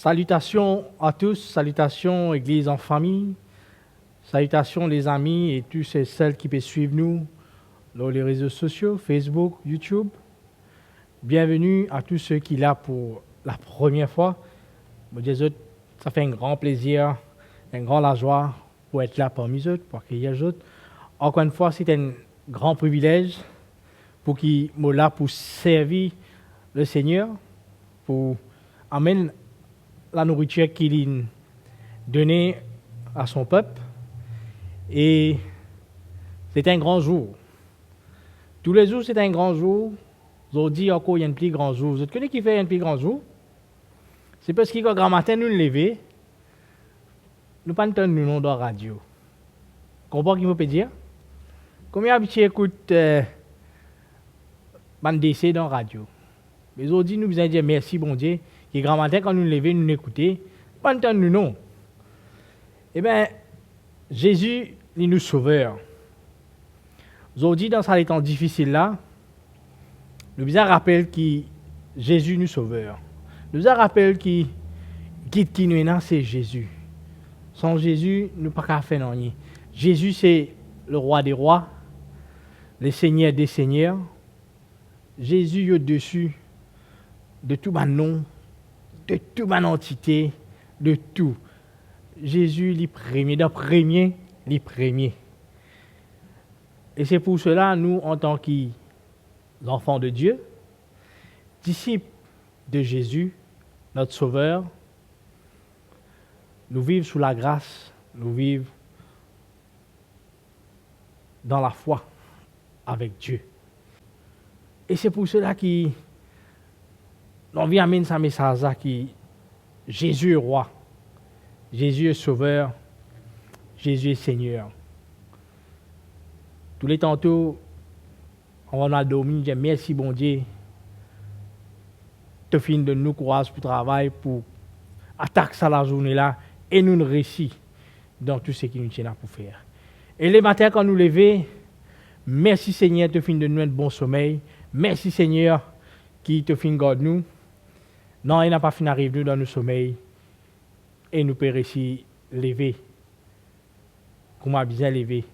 Salutations à tous, salutations Église en famille, salutations les amis et tous et celles qui peuvent suivre nous dans les réseaux sociaux, Facebook, YouTube. Bienvenue à tous ceux qui sont là pour la première fois. Ça fait un grand plaisir, un grand la joie pour être là parmi eux, pour accueillir eux. Encore une fois, c'est un grand privilège pour qui sont là pour servir le Seigneur, pour amener la nourriture qu'il donnait à son peuple. Et c'est un grand jour. Tous les jours, c'est un grand jour. Aujourd'hui, encore, il y a un plus grand jour. Vous connaissez qui fait un plus grand jour? C'est parce qu'au grand matin, nous nous levons, nous ne pas entendre nous dans la radio. Comprenez ce qu'il peut dire? Combien d'habitués écoutent bande d'essais dans la radio? Mais aujourd'hui, nous allons dire merci, bon Dieu, que grand matin, quand nous nous levons, nous n'écoutons, pas entendre nous non. Eh bien, Jésus est nous sauveur. Aujourd'hui, dans ce temps difficile là, nous nous rappelons que Jésus nous sauveur. Nous nous rappelons que qui nous est, c'est Jésus. Sans Jésus, nous ne pouvons pas faire rien. Jésus, c'est le roi des rois, le Seigneur des seigneurs. Jésus est au-dessus de tout ma nom, de toute ma entité, de tout. Jésus, est premier, le premier, les premiers. Et c'est pour cela, nous, en tant qu'enfants de Dieu, disciples de Jésus, notre Sauveur, nous vivons sous la grâce, nous vivons dans la foi avec Dieu. Et c'est pour cela qu'on vient amener ce message qui Jésus est roi, Jésus est sauveur, Jésus est Seigneur. Tous les tantôt, on a dormi, j'ai merci bon Dieu, te fin de nous courage pour travail, pour attaquer ça la journée là, et nous réussissons dans tout ce qui nous tient à pour faire. Et les matins quand nous levons, merci Seigneur, te fin de nous un bon sommeil, merci Seigneur, qui te fin garde nous. Non, il n'a pas fini d'arriver nous dans nos sommeils, et nous pouvons réussir lever, comme a bien lever,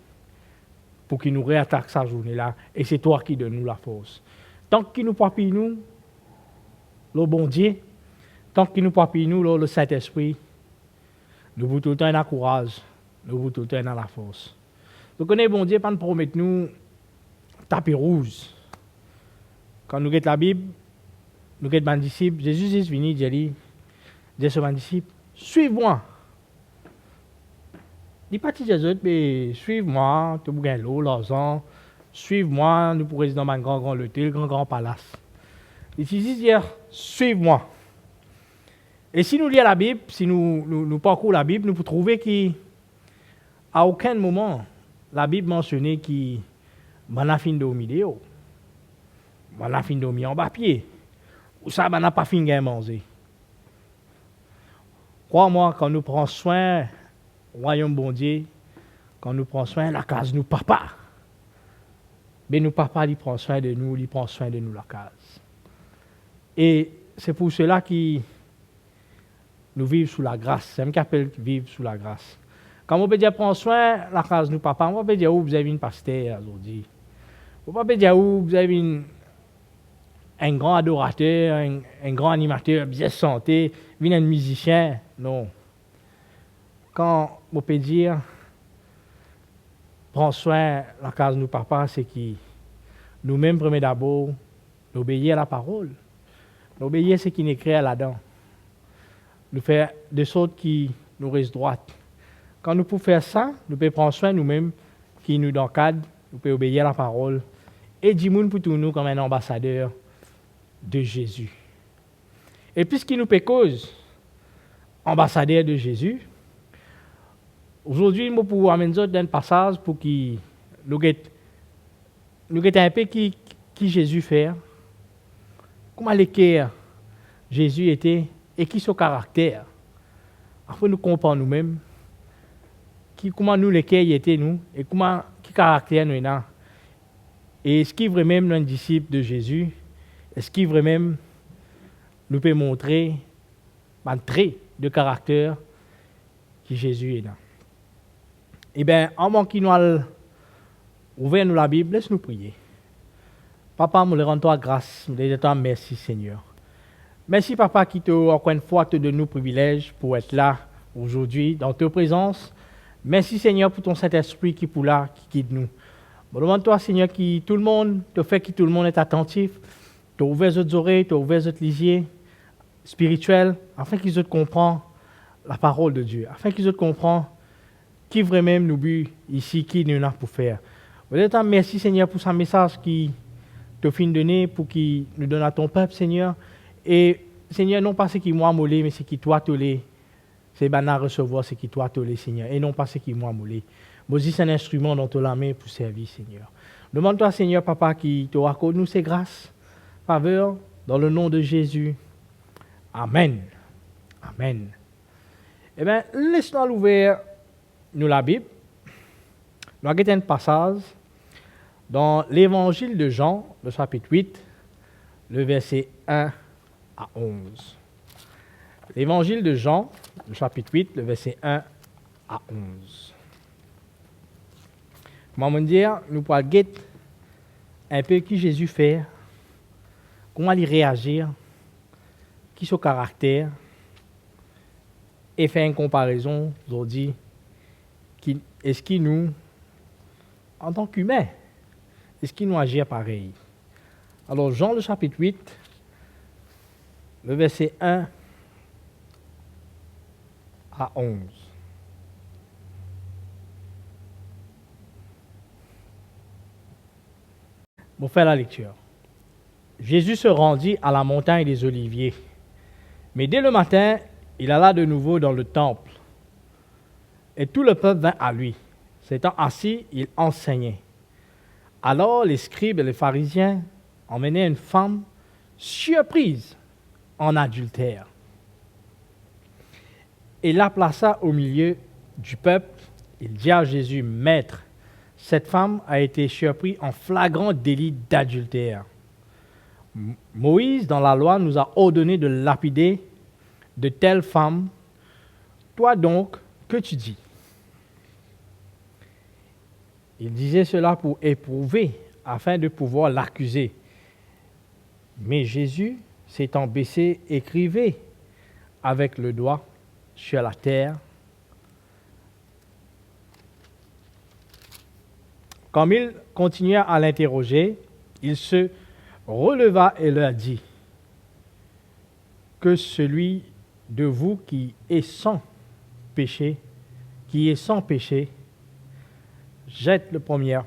pour qu'il nous réattaque sa journée-là, et c'est toi qui donne nous la force. Tant qu'il nous papille nous, le bon Dieu, tant qu'il nous papille nous, le Saint-Esprit, nous vous tout le temps dans le courage, nous vous tout le temps dans la force. Vous connaissez bon Dieu, pas nous promettre nous tapis rouge. Quand nous guettons la Bible, nous guettons les disciples, Jésus est venu, dit à mes disciples, suivez-moi. Dis pas les autres, mais suivez-moi, tu as l'eau, l'argent, suivez-moi, nous pourrons dans un grand hôtel, grand palace. Et si dire, suivez-moi. Et si nous lisons la Bible, si nous parcourons la Bible, nous pouvons trouver qu'à aucun moment, la Bible mentionnait qu'il a fini de dormir, il a fini de dormir en bas pied, ou ça, il n'a pas fini de manger. Crois-moi, quand nous prenons soin, royaume bon Dieu, quand nous prenons soin, la case nous papa. Mais nous papa, il prend soin de nous, il prend soin de nous la case. Et c'est pour cela que nous vivons sous la grâce. C'est un qu'appelle vivre sous la grâce. Quand on peut dire prendre soin, la case nous papa, on peut dire où vous avez une pasteur aujourd'hui. On peut dire où vous avez un grand adorateur, un grand animateur bien santé, un musicien. Non. Quand on peut dire prends soin la case nous papa, c'est que nous-mêmes, premier d'abord, nous obéir à la parole. Nous obéir à ce qui est écrit là-dedans. Nous faire de sorte qui nous reste droite. Quand nous pouvons faire ça, nous pouvons prendre soin nous-mêmes, qui nous encadre, nous pouvons obéir à la parole. Et dire pour tout nous comme un ambassadeur de Jésus. Et puisqu'il nous peut cause ambassadeur de Jésus, aujourd'hui, nous pouvons amener dans un passage pour que nous guettons un peu qui Jésus fait, comment l'équerre Jésus était et qui son caractère. Après, nous comprenons nous-mêmes comment nous l'équerre était nous et comment qui caractère nous est. Et est-ce qu'il est vraiment un disciple de Jésus? Est-ce qu'il est vraiment nous peut montrer un trait de caractère qui Jésus est là. Eh bien, avant qu'il nous ouvre nous la Bible, laisse-nous prier. Papa, nous rendons toi grâce, nous disons toi merci Seigneur. Merci Papa qui te, encore une fois, te donne nous privilège pour être là aujourd'hui dans ta présence. Merci Seigneur pour ton Saint-Esprit qui est pour là, qui guide nous. Je demande toi Seigneur qui tout le monde, te fait que tout le monde est attentif, tu ouvert les oreilles, tu ouvert les lisiers spirituels, afin qu'ils comprennent la parole de Dieu, afin qu'ils comprennent qui vraiment nous but ici, qui nous a pour faire. Merci Seigneur pour ce message qui te fin donné, pour qu'il nous donne à ton peuple Seigneur. Et Seigneur, non pas ce qui moi molé, mais ce qui toi tolé. C'est bien à recevoir ce qui toi tolé Seigneur, et non pas ce qui moi molé. Moïse c'est un instrument dans ta main pour servir Seigneur. Demande-toi Seigneur Papa qui te raconte nous ses grâces, faveur, dans le nom de Jésus. Amen. Amen. Eh bien, laisse-nous ouvrir nous la Bible. Nous avons un passage dans l'évangile de Jean, le chapitre 8, le verset 1 à 11. L'évangile de Jean, le chapitre 8, le verset 1 à 11. Comment dire, nous pourrons guetter un peu qui Jésus fait, comment il réagir, qui son caractère, et faire une comparaison aujourd'hui, est-ce qu'il nous, en tant qu'humains, est-ce qu'il nous agit pareil? Alors, Jean le chapitre 8, le verset 1 à 11. Pour faire la lecture. Jésus se rendit à la montagne des Oliviers. Mais dès le matin, il alla de nouveau dans le temple. Et tout le peuple vint à lui. S'étant assis, il enseignait. Alors les scribes et les pharisiens emmenaient une femme surprise en adultère. Et la plaça au milieu du peuple. Il dit à Jésus, Maître, cette femme a été surprise en flagrant délit d'adultère. Moïse, dans la loi, nous a ordonné de lapider de telles femmes. Toi donc, que tu dis? Il disait cela pour éprouver, afin de pouvoir l'accuser. Mais Jésus, s'étant baissé, écrivait avec le doigt sur la terre. Comme il continua à l'interroger, il se releva et leur dit, que celui de vous qui est sans péché, jette le premier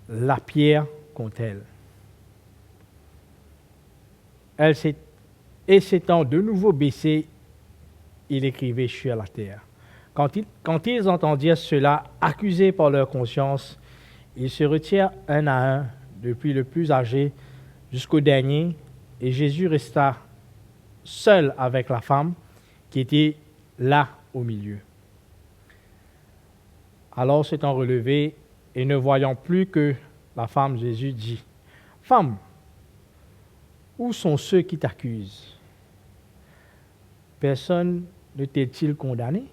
la pierre contre elle. Et s'étant de nouveau baissé, il écrivait sur la terre. Quand ils entendirent cela, accusés par leur conscience, ils se retirent un à un, depuis le plus âgé jusqu'au dernier, et Jésus resta seul avec la femme qui était là au milieu. Alors s'étant relevé et ne voyant plus que la femme, Jésus dit, « Femme, où sont ceux qui t'accusent? Personne ne t'est-il condamné? »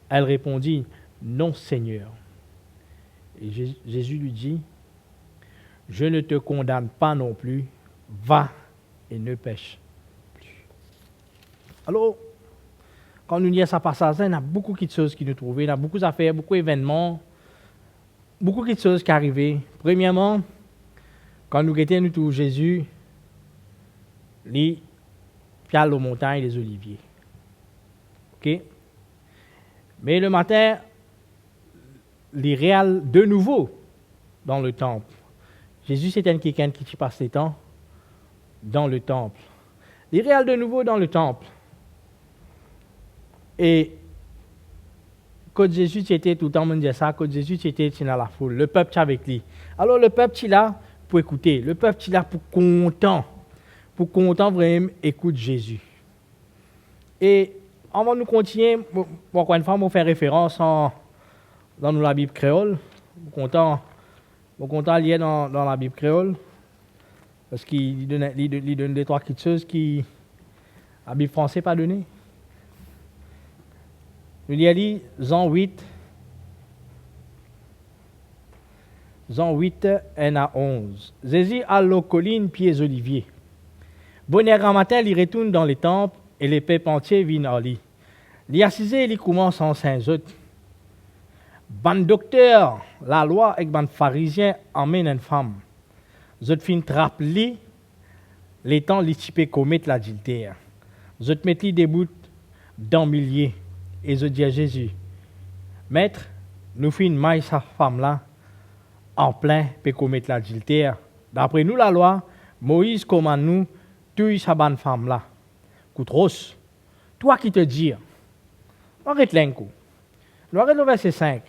Elle répondit, « Non, Seigneur. » Et Jésus lui dit, « Je ne te condamne pas non plus, va et ne pêche plus. » Alors, quand nous lisons ce passage, il y a beaucoup de choses qui nous trouvent, il y a beaucoup d'affaires, beaucoup d'événements, beaucoup de choses qui arrivent. Premièrement, quand nous étions nous Jésus, il piale aux montagnes des Oliviers. OK? Mais le matin, il réal de nouveau dans le temple. Jésus, c'était quelqu'un qui passe ses temps dans le temple. Il réal de nouveau dans le temple. Et quand Jésus était tout le temps, on dit ça, quand Jésus était dans la foule, le peuple était avec lui. Alors le peuple est là pour écouter, le peuple est là pour content vraiment écouter Jésus. Et avant de nous continuer, encore une fois, on fait référence dans la Bible créole. Content de lire dans la Bible créole, parce qu'il donne des trois petites choses qui La Bible française pas donnée. Nous lisons Jean 8, Jean 8, 1 à 11. Jésus a la colline pieds oliviers. Bonheur grand matin, il retourne dans les temples et les peuples entiers viennent à lui. Il assisé, il commence en Saint-Zot. Ban docteur, la loi et ban pharisien emmènent une femme. Zot fin trappe li, les temps li typé commettre l'adultère. Zot met li debout dans milliers. Et je dis à Jésus, Maître, nous fin maille sa femme là, en plein, pour commettre l'adultère. D'après nous la loi, Moïse commande nous, tuer sa bonne femme là. Koutros, toi qui te dis, arrête l'encoup. Nous arrête le verset 5.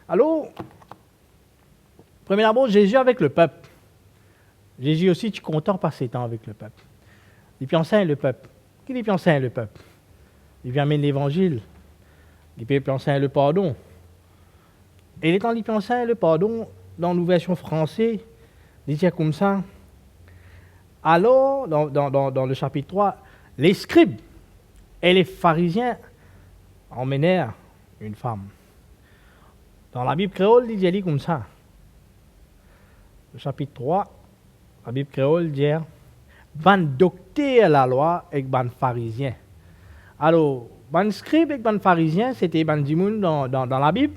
Alors, premièrement, Jésus avec le peuple. Jésus aussi, tu es content de passer temps avec le peuple. Il peut enseigner le peuple. Qui peut enseigner le peuple? Il vient amener l'évangile. Il peut enseigner le pardon. Et les temps, il peut enseigner le pardon dans la version française, il dit comme ça. Alors, dans le chapitre 3, les scribes et les pharisiens emmenèrent une femme. Dans la Bible créole, il dit comme ça. Le chapitre 3, la Bible créole dit ban docteur la loi et ban pharisien. Alors, ban scribe et ban pharisien, c'était ban dimoun dans la Bible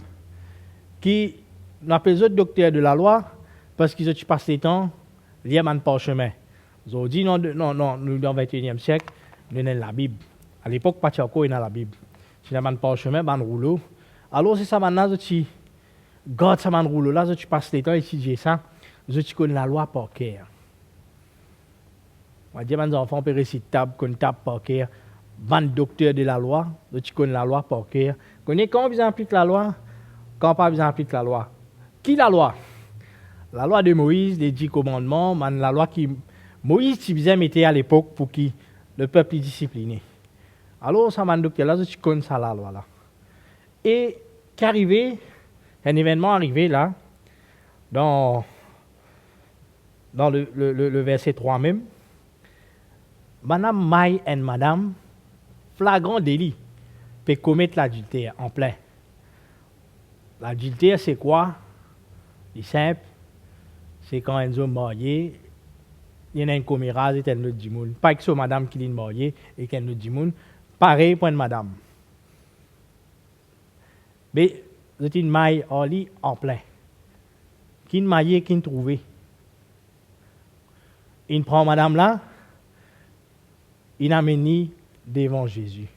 qui n'appelle autres docteurs de la loi parce qu'ils ont passé le temps liés à un parchemin. Ils ont dit non, nous dans le 21e siècle, nous avons la Bible. À l'époque, pas encore il y a la Bible. Si on a un parchemin, un rouleau. Alors c'est ça maintenant, tu gardes ça un rouleau là, tu passes le temps à étudier ça, tu connais la loi par cœur. On va dire, mes enfants peuvent réciter table, table par cœur. Ban docteur de la loi, tu connais la loi par cœur. Connais quand vous appliquez la loi, quand pas vous appliquez la loi. Qui la loi? La loi de Moïse, les 10 commandements, la loi qui Moïse mettait à l'époque pour que le peuple est discipliné. Alors, ça m'a docteur là, tu connais ça la loi là. Et qu'arrivait, un événement arrivé là, dans le verset 3 même, Madame Maï et Madame, flagrant délit, peut commettre l'adultère en plein. L'adultère, c'est quoi? C'est simple. C'est quand un homme marié, il y a une commérage et un autre du monde. Pas que c'est madame qui est mariée et qu'un autre du monde. Pareil pour une madame. Mais c'est une maille en plein. Qui est mariée, qui est trouvée. Il prend madame là, il amène devant Jésus.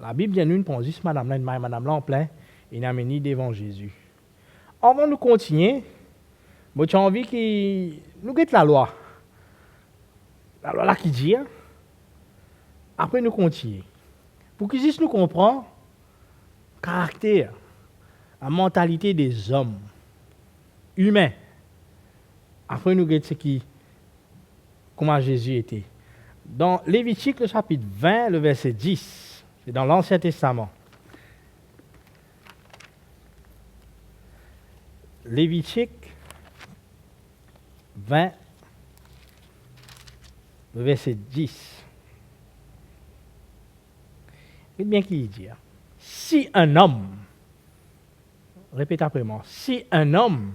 La Bible dit nous prend juste madame là en plein, il amène devant Jésus. Avant de continuer, j'ai envie que nous guettons la loi. La loi là qui dit, après nous continuer. Pour que juste nous comprenions le caractère, la mentalité des hommes humains. Après nous guettons comment Jésus était. Dans Lévitique, le chapitre 20, le verset 10, c'est dans l'Ancien Testament. Lévitique 20, le verset 10. C'est bien qu'il dit. Si un homme, répète après moi, si un homme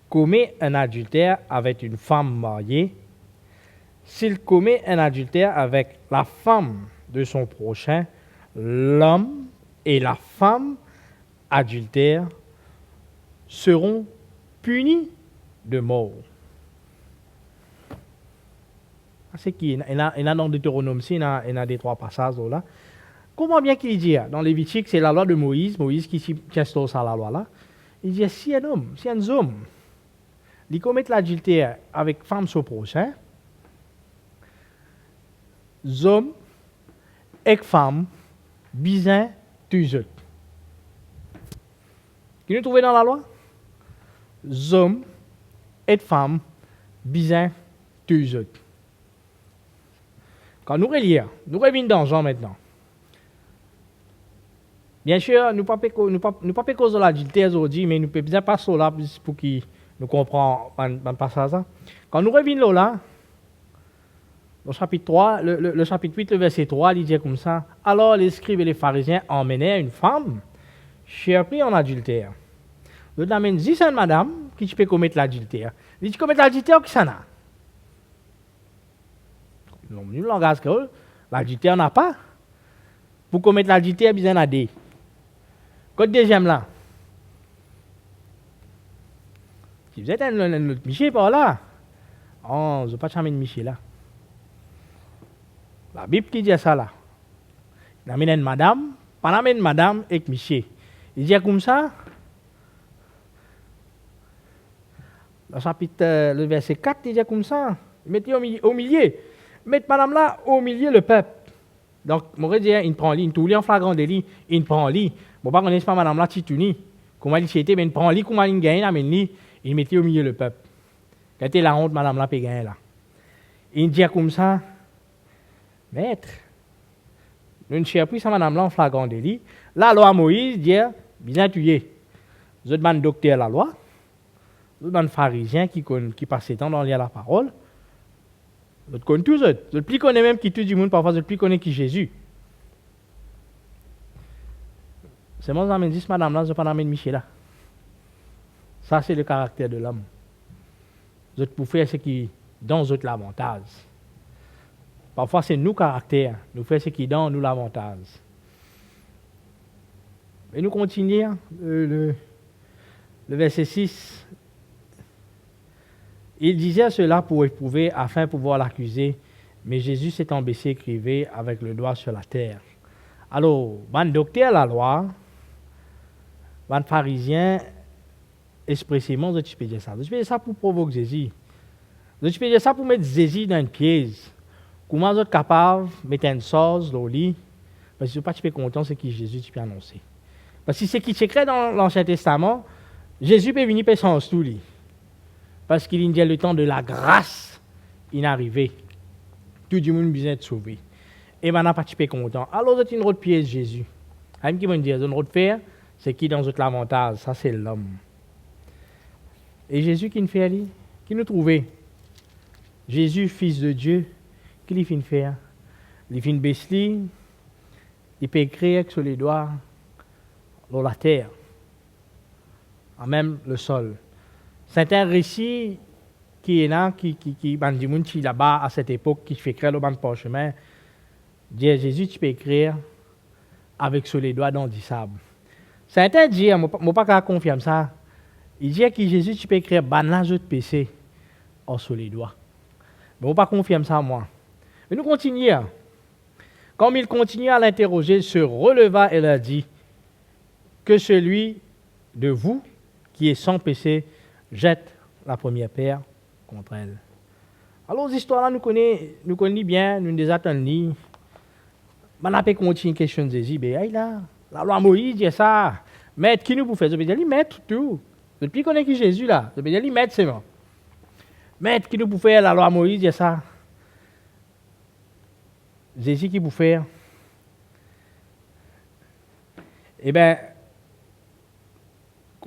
commet un adultère avec une femme mariée, s'il commet un adultère avec la femme de son prochain, l'homme et la femme adultères seront punis de mort. C'est qui? Il y a dans Deutéronome, il y a des 3 passages là. Comment bien qu'il dit? Dans Lévitique, c'est la loi de Moïse qui instaure ça la loi là. Il dit si un homme, il commet l'adultère avec femme son prochain, hommes et femmes, bizarres, tous autres. Qui nous trouve dans la loi? Hommes et femmes, bizarres, tous autres. Quand nous relions, nous revenons dans Jean maintenant. Bien sûr, nous ne pouvons pas cause de l'adultère aujourd'hui, mais nous pouvons bien passer là pour que nous comprenions le passage. Quand nous revenons là, Au chapitre 3, le chapitre 8, le verset 3, il dit comme ça. Alors les scribes et les pharisiens emmenaient une femme surprise en adultère. Ils amènent 10 madame qui peut commettre l'adultère. Il dit commettre l'adultère, qui ça n'a? Le langage que l'adultère n'a pas. Pour commettre l'adultère, il y en a des. Côté deuxième là. Si vous êtes un autre Michel par là, oh, je ne vais pas chamber de Michel là. La Bible qui dit ça là. Il amène une madame, pas amène madame et Michel. Il dit comme ça. Le chapitre, le verset 4, il dit comme ça. Mettez au milieu. Mettez madame là au milieu le peuple. Donc, moi, je dis, il prend lit, il tout lit en flagrant délit, il prend lit. Bon, pas connaître pas madame là, titouni. Comment il s'était, mais il prend lit, comment il gagne, mais il mettait au milieu le peuple. Quand était la honte, madame là, peut gagner là. Il dit comme ça, maître, nous ne cherchons plus ça, madame là, en flagrant délit. La loi Moïse dit, bien tué. Vous êtes un docteur la loi. Vous êtes un pharisien qui passe temps dans lire la parole. Vous connaissez tous, vous plus connaissez même qui tout du monde, parfois vous plus connaissez qui Jésus. C'est moi qui dis, madame là, je ne pas d'amener Michel là. Ça, c'est le caractère de l'homme. Vous êtes pour faire ce qui donne l'avantage. Parfois, c'est nous caractère, nous faisons ce qui donne nous l'avantage. Et nous continuons le verset 6. Il disait cela pour éprouver, afin de pouvoir l'accuser. Mais Jésus s'étant baissé, écrivait avec le doigt sur la terre. Alors, ban docteur la loi, ban pharisien, expressément, je peux dire ça. Je peux dire ça pour provoquer Jésus. Je peux dire ça pour mettre Jésus dans une pièce. Comment vous êtes capable de mettre une sauce dans le lit? Parce que je ne suis pas content, c'est qui Jésus tu peux annoncer. Parce que c'est qui secret dans l'Ancien Testament, Jésus peut venir sans tout lit. Parce qu'il y a le temps de la grâce, il est arrivé. Tout le monde a besoin de sauver. Et maintenant, pas content. Alors, c'est une autre pièce, Jésus. Même qui vont dire, une autre faire, c'est qui dans notre l'avantage? Ça, c'est l'homme. Et Jésus, qui nous fait aller? Qui nous trouvait? Jésus, fils de Dieu, qui lui fait faire? Il fait baisser, il peut écrire sur les doigts, dans la terre, en même le sol. C'est un récit qui est là, qui là-bas à cette époque, qui fait écrire le banc de parchemin. Dire Jésus, tu peux écrire avec sur les doigts dans du sable. C'est un dire, je ne peux pas confirmer ça. Il dit que Jésus, tu peux écrire banage de péché sur les doigts. Mais je ne peux pas confirmer ça, moi. Mais nous continuons. Comme il continue à l'interroger, il se releva et leur dit que celui de vous qui est sans péché jette la première pierre contre elle. Alors, ces histoires-là, nous connaissons bien, nous les attendons. Mais on peut continuer une question de Jésus. La loi Moïse dit ça. Maître, qui nous peut faire? Je peux dire, maître, tout. Je ne peux plus connaître qui Jésus là. Je peux dire, maître, c'est moi. Maître, qui nous peut faire? La loi Moïse dit ça. Jésus qui peut faire? Eh bien,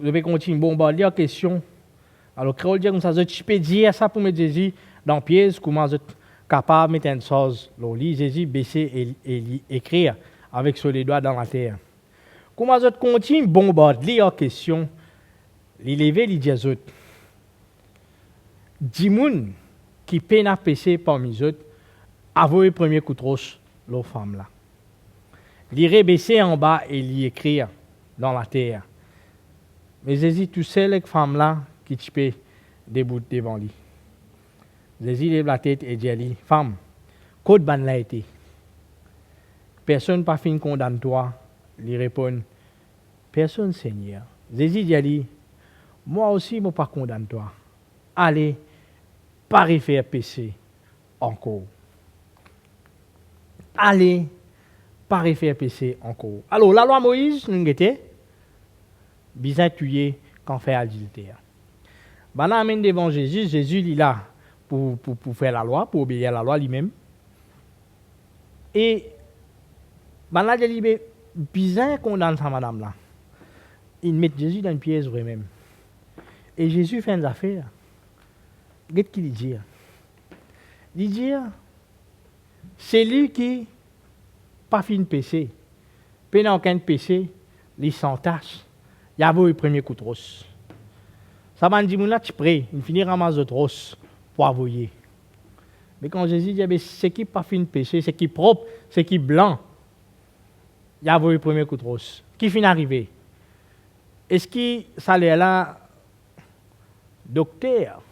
je vais continuer bombarder la question. Alors, créole dit comme ça, je peux dire ça pour mettre Jésus dans la pièce, comment vous êtes capable de mettre une chose dans le lit, Jésus baisser et écrire avec sur les doigts dans la terre. Comment vous continuez bombarder la question, les lever, les dire autres. 10 personnes qui peinent à pécher parmi eux, avouent le premier coup de roche, leur femme là. L'y baisser en bas et l'y écrire dans la terre. Mais Jésus, tout seul, les femmes là, qui tu peux debout devant lui. Jésus lève la tête et dit à lui, femme, côte ban l'a été. Personne pas fin condamne toi. Il répond, personne Seigneur. Jésus dit à lui, moi aussi, je ne pas condamne toi. Allez, pas refaire péché encore. Allez, pas refaire péché encore. Alors, la loi Moïse, nous était bien tué quand fait adultère. Ben là, amène devant Jésus, Jésus il est là pour faire la loi, pour obéir à la loi lui-même. Et ben là, il dit, bien condamne sa madame là. Il met Jésus dans une pièce vraiment. Et Jésus fait une affaire. Qu'est-ce qu'il dit? Il dit, C'est lui qui pas fin péché. Pendant aucun péché, il sans tâche. Il y a le premier coup de rosse. Ça m'a dit, tu prêt, il finit ramasser de rosse pour envoyer. Mais quand Jésus dit, c'est qui pas fin péché, c'est qui propre, c'est qui blanc, il y a le premier coup de rosse. Qui finit arrivé? Est-ce que ça l'est là, docteur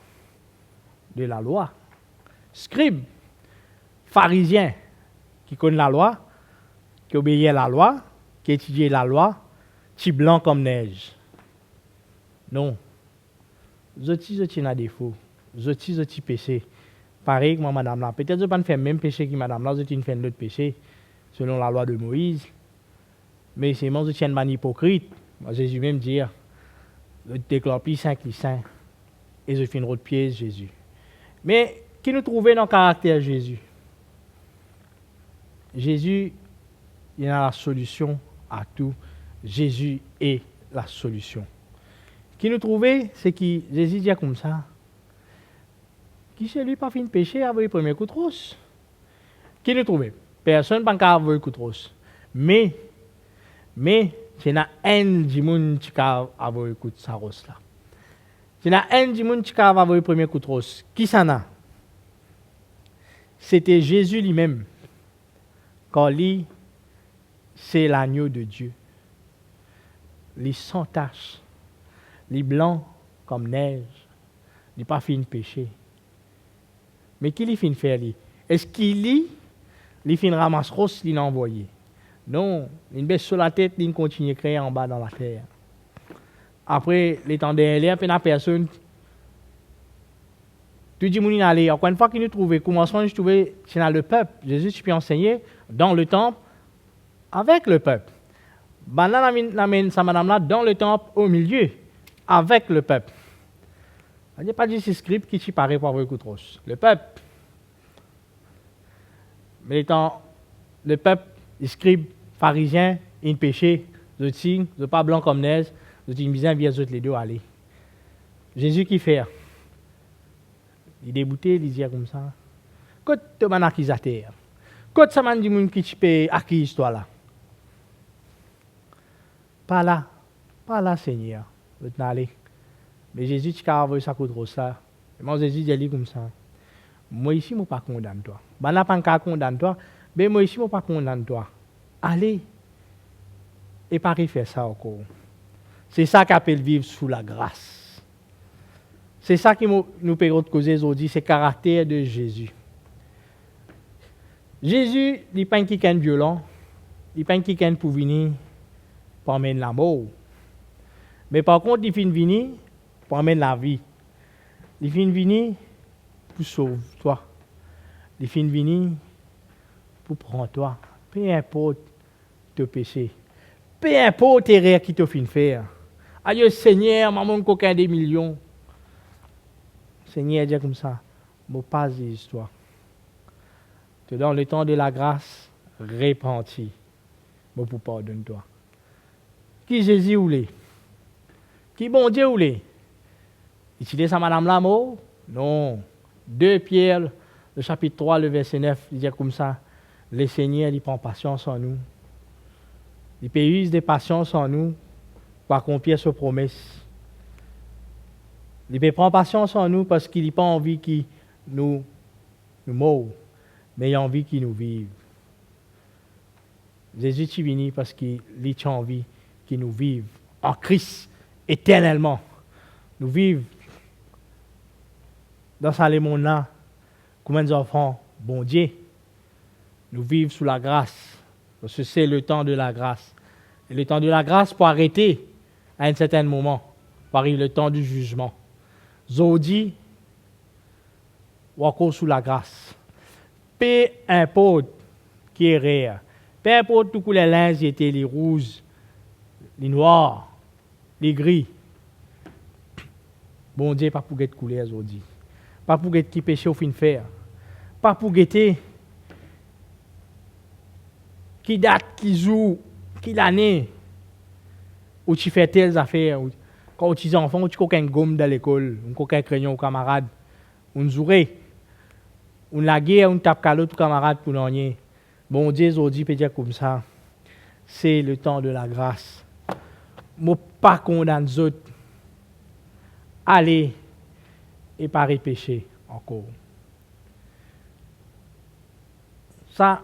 de la loi, scribe, pharisien, qui connaît la loi, qui obéit à la loi, qui étudie la loi, qui blanc comme neige? Non. Zoti n'a défaut. Zoti péché. Pareil que moi, madame là. Peut-être que je ne fais pas le même péché que madame là, je fais l'autre péché, selon la loi de Moïse. Mais c'est moi, je tiens une hypocrite. Moi, Jésus même dire, je déclare plus saint que saint. Et je fais une autre pièce, Jésus. Mais, qui nous trouvait dans le caractère de Jésus? Jésus, il a la solution à tout. Jésus est la solution. Qui nous trouvait, c'est que Jésus dit comme ça. Qui c'est lui pas fin de péché avec le premier coup de rosse? Qui nous trouvait? Personne n'a pas avoir le coup de rosse. Mais, c'est un du monde qui a avoir le coup de sa rosse là. C'est un du monde qui a avoir le premier coup de rosse. Qui ça n'a? C'était Jésus lui-même. Quand lui, c'est l'agneau de Dieu. Les sans tache, les blancs comme neige, les pas fin de péché. Mais qui lui fin faire lui? Est-ce qu'il lit, il fin ramasse rosse, il l'a envoyé? Non, il baisse sur la tête, il continue à créer en bas dans la terre. Après, les temps derrière, puis la personne, tu dis, mon aller. Encore une fois qu'il nous trouvait, commencement, je trouvais, c'est dans le peuple. Jésus, tu peux enseigner dans le temple, avec le peuple. Ben là, l'amène sa madame-là dans le temple, au milieu, avec le peuple. Il n'y a pas de script qui s'y paraît pour avoir le coup de rosse. Le peuple. Mais étant le peuple, les scribes, pharisiens, ils péché, ils ne pas blanc comme neige, ils misent bien les deux aller. Jésus qui fait? Il déboutait, il disait comme ça. Quand tu es un accusateur, quand ça m'a dit qui tu peux accuser toi là? Pas là, Seigneur. Je vais aller. Mais Jésus, tu as envoyé sa coup de rosse là. Et moi, Jésus dit comme ça. Moi ici, je ne pas condamne toi. Ben là, pas qu'à condamne toi. Mais moi ici, je ne pas condamne toi. Allez. Et pas faire ça encore. C'est ça qu'appelle vivre sous la grâce. C'est ça qui nous peut causer aujourd'hui, c'est le caractère de Jésus. Jésus, il n'est pas quelqu'un de violent. Il n'est pas quelqu'un pour venir pour amener la mort. Mais par contre, il vient venir pour amener la vie. Il vient venir pour sauver toi. Il vient venir pour prendre toi. Peu importe tes péchés. Peu importe tes erreurs qui te font faire. Aïe Seigneur, maman coquin des millions. Seigneur dit comme ça, mon pas histoire. Que dans le temps de la grâce, répandu, mon pour pardonner toi. Qui Jésus voulait? Qui bon Dieu voulait? Utilise ça madame l'amour? Non. 2 Pierre, le chapitre 3, le verset 9, il dit comme ça, le Seigneur, il prend patience en nous. Il peut des patience en nous pour accomplir ses promesses. Il peut prendre patience en nous parce qu'il n'a pas envie qu'il nous meure, mais il a envie qu'il nous vive. Jésus est venu parce qu'il a envie qu'il nous vive en Christ éternellement. Nous vivons dans ce monde-là comme des enfants, bon Dieu. Nous vivons sous la grâce, parce que c'est le temps de la grâce. Et le temps de la grâce pour arrêter à un certain moment, pour arriver le temps du jugement. Zodi, ou encore sous la grâce. Peu importe qui est rare, peu importe tout les linges étaient les rouges, les noirs, les gris. Bon Dieu, pas pour guetter couleur aujourd'hui. Pas pour guetter qui péché au fin de faire. Pas pour guetter qui date, qui joue, qui l'année où tu fais telles affaires. Quand tu es enfant, où tu as une gomme dans l'école, ou un crayon au camarade, ou une zourée, On la guerre, on tape à l'autre camarade pour n'en rien. Bon Dieu, aujourd'hui, peut dire comme ça. C'est le temps de la grâce. Moi, pas condamne les autres. Allez et pas pécher encore. Ça,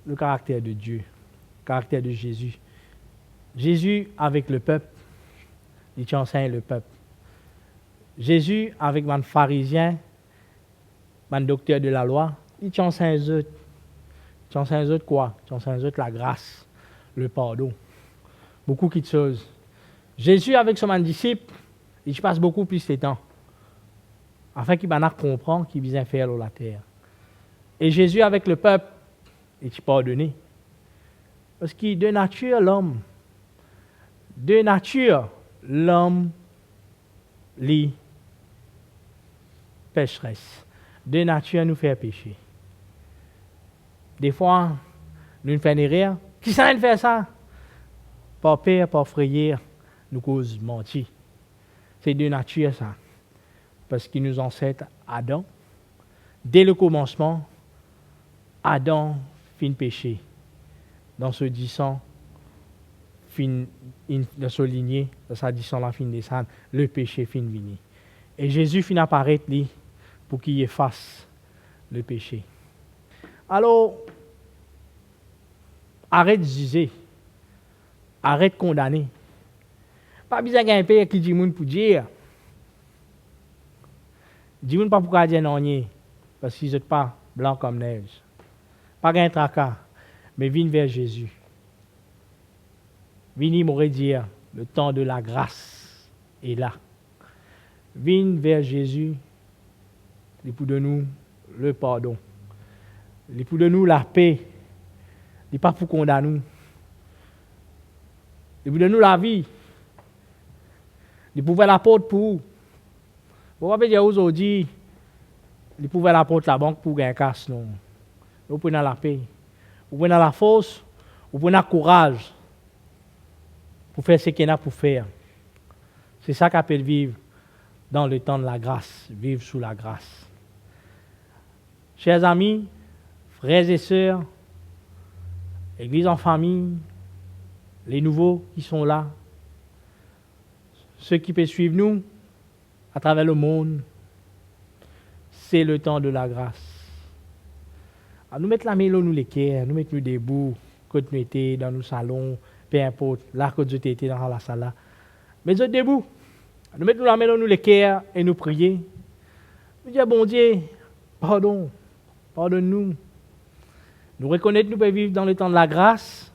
le caractère de Dieu, le caractère de Jésus. Jésus avec le peuple, il enseigne le peuple. Jésus avec mon pharisien, mon docteur de la loi, il enseigne les autres. Il enseigne les autres quoi? Il enseigne les autres la grâce, le pardon. Beaucoup de choses. Jésus avec son disciple, il passe beaucoup plus de temps. Afin qu'il puisse comprendre qu'il vient faire sur la terre. Et Jésus avec le peuple, il pardonné. Parce que de nature, l'homme, lit pécheresse. De nature, nous fait pécher. Des fois, nous faisons rire. Qui ça fait ça? Par peur, par frayeur, nous cause mentir. C'est de nature ça. Parce qu'il nous enseigne Adam. Dès le commencement, Adam fin péché. Dans ce disant, dans ce lignée, dans sa disant la fin descendre, le péché fin venir. Et Jésus fin apparaître lui pour qu'il efface le péché. Alors, arrête de juger. Arrête de condamner. Pas besoin d'un père qui dit moun pour dire. Dis moun pas pour dire non, parce qu'ils ne sont pas blancs comme neige. Pas un tracas, mais viens vers Jésus. Viens m'aurait dire, le temps de la grâce est là. Viens vers Jésus, il pour de nous le pardon. Il pour de nous la paix. Il n'est pas pour condamner nous. Il pour de nous la vie. Il pouvait la porte pour vous. Vous pouvez dire aujourd'hui, il pouvait la porte la banque pour gagner casse. Non. Vous prenez la paix. Vous prenez la force. Vous prenez le courage pour faire ce qu'il y a pour faire. C'est ça qu'appelle vivre dans le temps de la grâce. Vivre sous la grâce. Chers amis, frères et sœurs, Église en famille, les nouveaux qui sont là, ceux qui peuvent suivre nous à travers le monde, c'est le temps de la grâce. Alors, nous mettons la main nous les cœurs, nous mettons nous debout, quand nous étions dans nos salons, peu importe, là que nous étions dans la salle là. Mais nous debout, nous mettons la main nous les cœurs et nous prions. Nous disons, bon Dieu, pardon, pardonne-nous. Nous reconnaissons que nous pouvons vivre dans le temps de la grâce,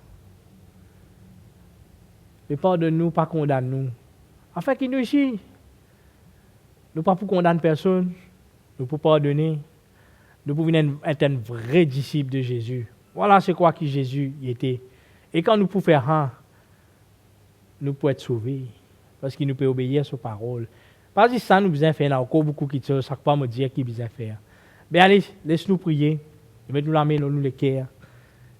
mais pardonne-nous, pas condamne-nous. Afin qu'il nous ici, nous ne pas pour condamner personne, nous pour pardonner, nous pour être un vrai disciple de Jésus. Voilà c'est quoi que Jésus était. Et quand nous pouvons faire un, nous pouvons être sauvés, parce qu'il nous peut obéir à ses paroles. Parce que ça nous besoin faire, il y a encore beaucoup de choses, ça ne peut pas me dire qu'il besoin faire. Mais allez, laisse-nous prier, mettons la main dans nous les cœurs,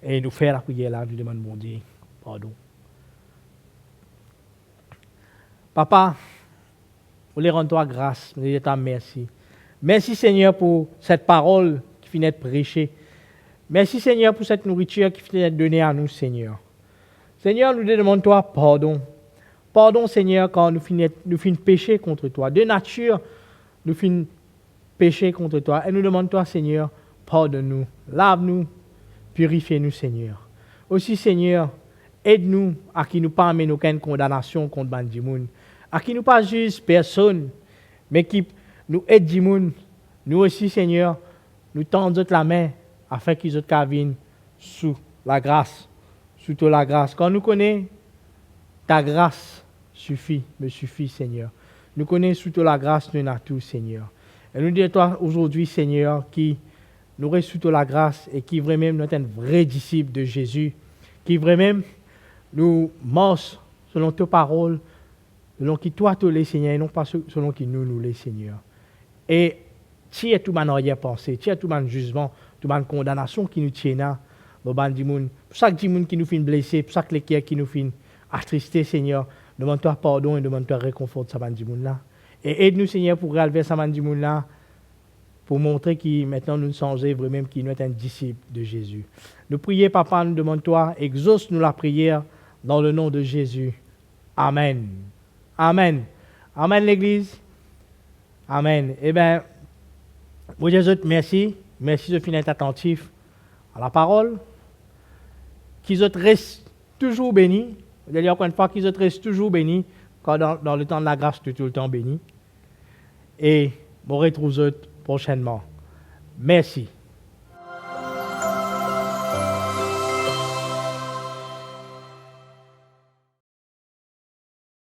et nous faire la prière là, nous demandons bon Dieu, pardon. Papa, nous les rendons toi grâce, nous les rendons merci. Merci Seigneur pour cette parole qui finit d'être prêchée. Merci Seigneur pour cette nourriture qui finit d'être donnée à nous, Seigneur. Seigneur, nous demandons toi pardon. Pardon Seigneur quand nous finissons pécher contre toi. De nature, nous finissons pécher contre toi. Et nous demandons toi Seigneur, pardonne-nous, lave-nous, purifie-nous Seigneur. Aussi Seigneur, aide-nous à qui nous pas amener aucune condamnation contre Bandimoun. À qui nous pas juge personne, mais qui nous aide du monde. Nous aussi, Seigneur, nous tendons la main afin qu'ils soient viennent sous la grâce, sous toute la grâce. Quand nous connaissons, ta grâce me suffit, Seigneur. Nous connaissons sous toute la grâce, nous avons tout, Seigneur. Et nous disons toi aujourd'hui, Seigneur, qui nous reste sous toute la grâce et qui vraiment nous est un vrai disciple de Jésus, qui vraiment nous marche selon tes paroles, selon qui toi tu les Seigneur, et non pas selon qui nous les Seigneur. Et tu es tout mon arrière-pensée, tu es tout mon jugement, tout mon condamnation qui nous tient là, pour chaque monde qui nous fait blesser, pour chaque cœur qui nous fait attristé, Seigneur, demande-toi pardon et demande-toi réconfort de ce monde là. Et aide-nous, Seigneur, pour relever ce monde là, pour montrer que maintenant nous sommes vraiment qui nous est un disciple de Jésus. Nous prions, Papa, nous demandons toi, exauce-nous la prière dans le nom de Jésus. Amen. Amen. Amen, l'Église. Amen. Eh bien, vous Jésus, merci. Merci de finir attentif à la parole. Qu'ils restent toujours bénis. Je vais dire encore une fois, qu'ils restent toujours bénis. Quand dans le temps de la grâce, tu es tout le temps béni. Et on retrouve prochainement. Merci.